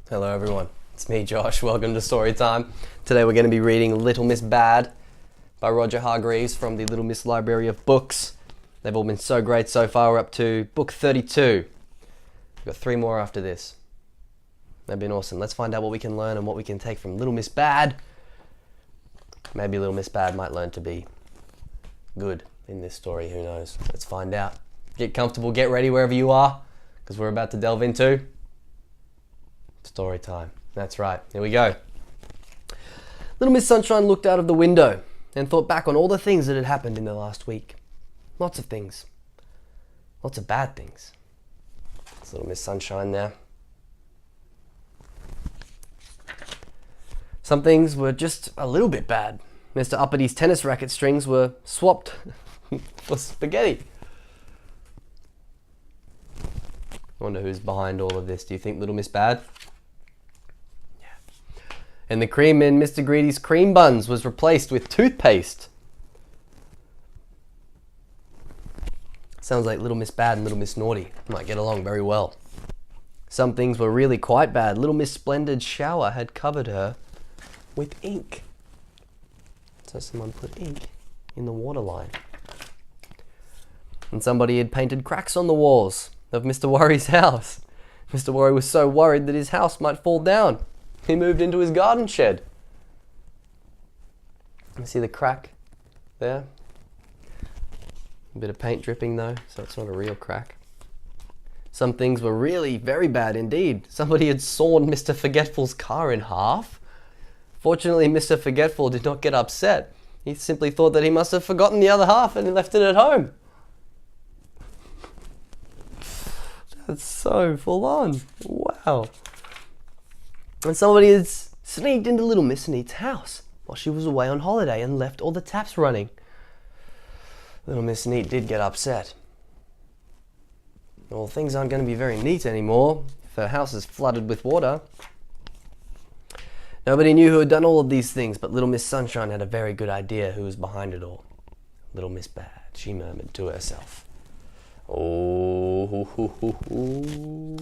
Hello everyone, it's me Josh, welcome to Storytime. Today we're going to be reading Little Miss Bad by Roger Hargreaves from the Little Miss Library of Books. They've all been so great so far. We're up to book 32. We've got 3 more after this. They've been awesome. Let's find out what we can learn and what we can take from Little Miss Bad. Maybe Little Miss Bad might learn to be good in this story, who knows. Let's find out. Get comfortable, get ready wherever you are, because we're about to delve into story time. That's right, here we go. Little Miss Sunshine looked out of the window and thought back on all the things that had happened in the last week. Lots of things. Lots of bad things. It's Little Miss Sunshine there. Some things were just a little bit bad. Mr. Uppity's tennis racket strings were swapped for spaghetti. I wonder who's behind all of this. Do you think Little Miss Bad? And the cream in Mr. Greedy's cream buns was replaced with toothpaste. Sounds like Little Miss Bad and Little Miss Naughty might get along very well. Some things were really quite bad. Little Miss Splendid's shower had covered her with ink. So someone put ink in the water line. And somebody had painted cracks on the walls of Mr. Worry's house. Mr. Worry was so worried that his house might fall down. He moved into his garden shed. You see the crack there? A bit of paint dripping though, so it's not a real crack. Some things were really very bad indeed. Somebody had sawn Mr. Forgetful's car in half. Fortunately, Mr. Forgetful did not get upset. He simply thought that he must have forgotten the other half and he left it at home. That's so full on. Wow. And somebody had sneaked into Little Miss Neat's house while she was away on holiday and left all the taps running. Little Miss Neat did get upset. Well, things aren't going to be very neat anymore if her house is flooded with water. Nobody knew who had done all of these things, but Little Miss Sunshine had a very good idea who was behind it all. Little Miss Bad, she murmured to herself. Oh, hoo, hoo, hoo, hoo.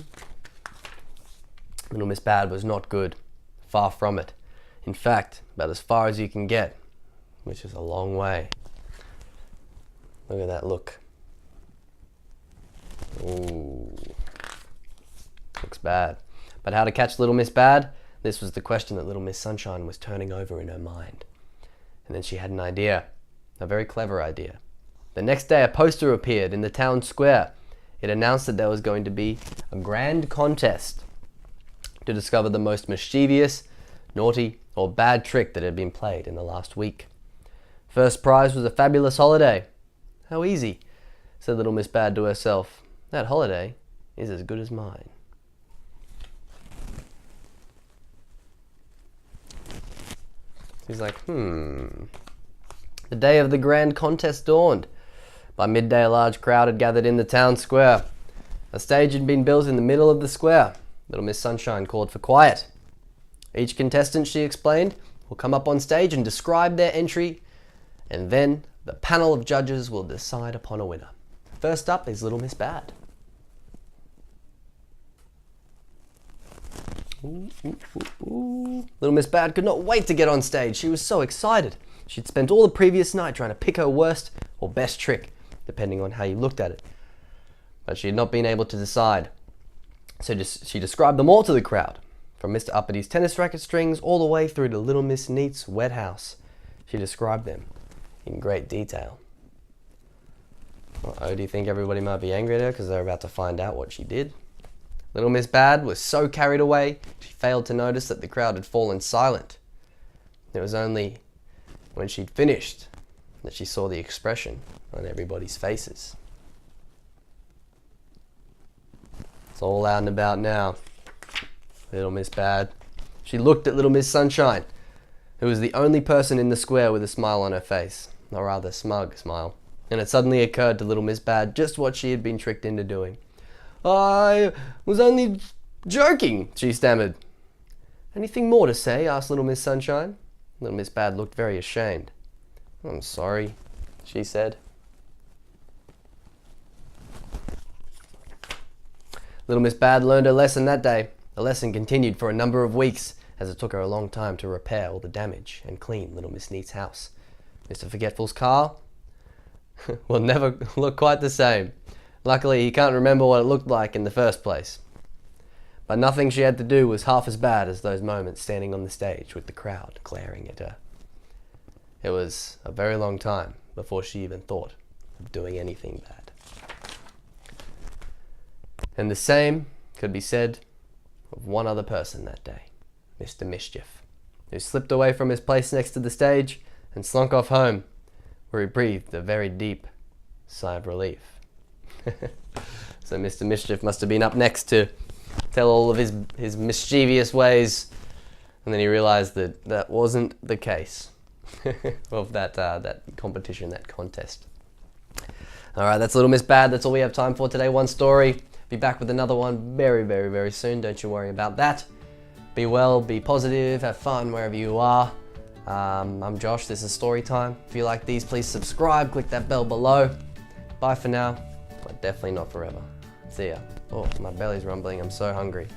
Little Miss Bad was not good. Far from it. In fact, about as far as you can get, which is a long way. Look at that look. Ooh. Looks bad. But how to catch Little Miss Bad? This was the question that Little Miss Sunshine was turning over in her mind. And then she had an idea. A very clever idea. The next day a poster appeared in the town square. It announced that there was going to be a grand contest to discover the most mischievous, naughty, or bad trick that had been played in the last week. First prize was a fabulous holiday. How easy, said Little Miss Bad to herself. That holiday is as good as mine. She's like, The day of the grand contest dawned. By midday, a large crowd had gathered in the town square. A stage had been built in the middle of the square. Little Miss Sunshine called for quiet. Each contestant, she explained, will come up on stage and describe their entry, and then the panel of judges will decide upon a winner. First up is Little Miss Bad. Ooh, ooh, ooh, ooh. Little Miss Bad could not wait to get on stage. She was so excited. She'd spent all the previous night trying to pick her worst or best trick, depending on how you looked at it. But she had not been able to decide. So she described them all to the crowd, from Mr. Uppity's tennis racket strings all the way through to Little Miss Neat's wet house. She described them in great detail. Uh-oh, do you think everybody might be angry at her because they're about to find out what she did? Little Miss Bad was so carried away, she failed to notice that the crowd had fallen silent. It was only when she'd finished that she saw the expression on everybody's faces. It's all out and about now. Little Miss Bad. She looked at Little Miss Sunshine, who was the only person in the square with a smile on her face, or rather smug smile. And it suddenly occurred to Little Miss Bad just what she had been tricked into doing. I was only joking, she stammered. Anything more to say? Asked Little Miss Sunshine. Little Miss Bad looked very ashamed. I'm sorry, she said. Little Miss Bad learned her lesson that day. The lesson continued for a number of weeks, as it took her a long time to repair all the damage and clean little Miss Neat's house. Mr. Forgetful's car will never look quite the same. Luckily, he can't remember what it looked like in the first place. But nothing she had to do was half as bad as those moments standing on the stage with the crowd glaring at her. It was a very long time before she even thought of doing anything bad. And the same could be said of one other person that day, Mr. Mischief, who slipped away from his place next to the stage and slunk off home, where he breathed a very deep sigh of relief. So Mr. Mischief must have been up next to tell all of his mischievous ways, and then he realized that that wasn't the case of that competition, that contest. Alright, that's Little Miss Bad. That's all we have time for today. One story. Be back with another one very, very, very soon. Don't you worry about that. Be well, be positive, have fun wherever you are. I'm Josh, this is Story Time. If you like these, please subscribe, click that bell below. Bye for now, but definitely not forever. See ya. Oh, my belly's rumbling, I'm so hungry.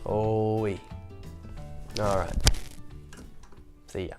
Oh-wee. Alright. See ya.